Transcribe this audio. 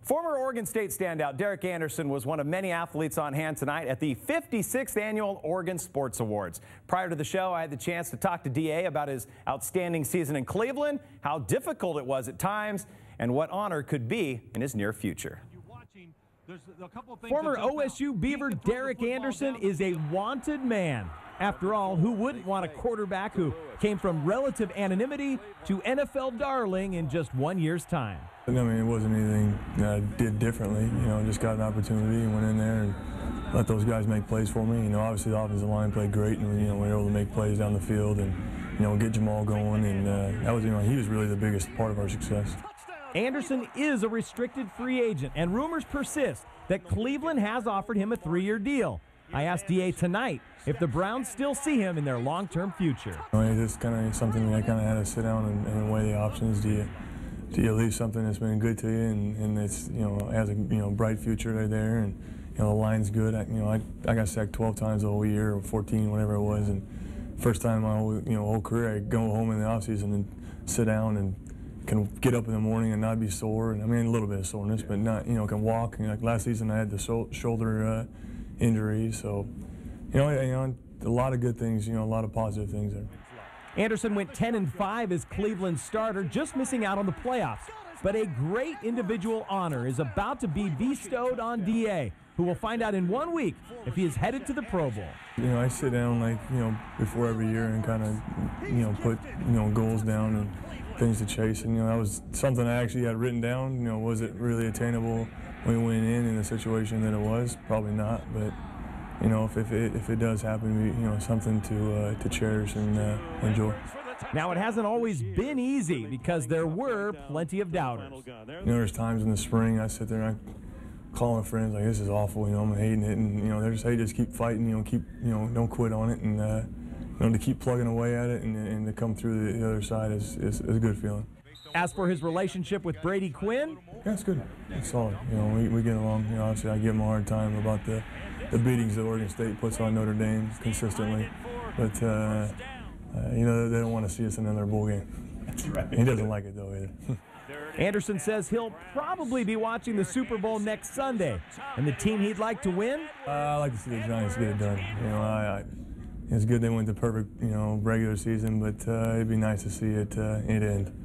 Former Oregon State standout Derek Anderson was one of many athletes on hand tonight at the 56th Annual Oregon Sports Awards. Prior to the show, I had the chance to talk to DA about his outstanding season in Cleveland, how difficult it was at times, and what honor could be in his near future. Former OSU Beaver Derek Anderson is a wanted man. After all, who wouldn't want a quarterback who came from relative anonymity to NFL darling in just 1 year's time? I mean, it wasn't anything that I did differently. You know, just got an opportunity and went in there and let those guys make plays for me. You know, obviously the offensive line played great, and we were able to make plays down the field and get Jamal going. And that was, he was really the biggest part of our success. Anderson is a restricted free agent, and rumors persist that Cleveland has offered him a 3-year deal. I asked DA tonight if the Browns still see him in their long-term future. It's kind of something that I kind of had to sit down and weigh the options. Do you leave something that's been good to you and it's has a bright future right there, and the line's good. I got sacked 12 times the whole year, or 14, whatever it was, and first time in my whole career I go home in the offseason and sit down and can get up in the morning and not be sore, and a little bit of soreness, but not can walk. Like last season I had the shoulder injury, so a lot of good things, a lot of positive things there. Anderson went 10-5 as Cleveland's starter, just missing out on the playoffs. But a great individual honor is about to be bestowed on DA, who will find out in 1 week if he is headed to the Pro Bowl. I sit down before every year and kind of put goals down and things to chase, and that was something I actually had written down. Was it really attainable when we went in the situation that it was? Probably not, but if it does happen, something to cherish and enjoy. Now, it hasn't always been easy because there were plenty of doubters. There's times in the spring I sit there and I call my friends like, this is awful, I'm hating it, and they're just, hey, just keep fighting, don't quit on it, and to keep plugging away at it and to come through the other side is a good feeling. As for his relationship with Brady Quinn, yeah, it's good. It's solid. We get along. Obviously I give him a hard time about the beatings that Oregon State puts on Notre Dame consistently, but they don't want to see us in another bowl game. That's right. He doesn't like it though either. Anderson says he'll probably be watching the Super Bowl next Sunday, and the team he'd like to win. I like to see the Giants get it done. It's good they went the perfect regular season, but it'd be nice to see it end.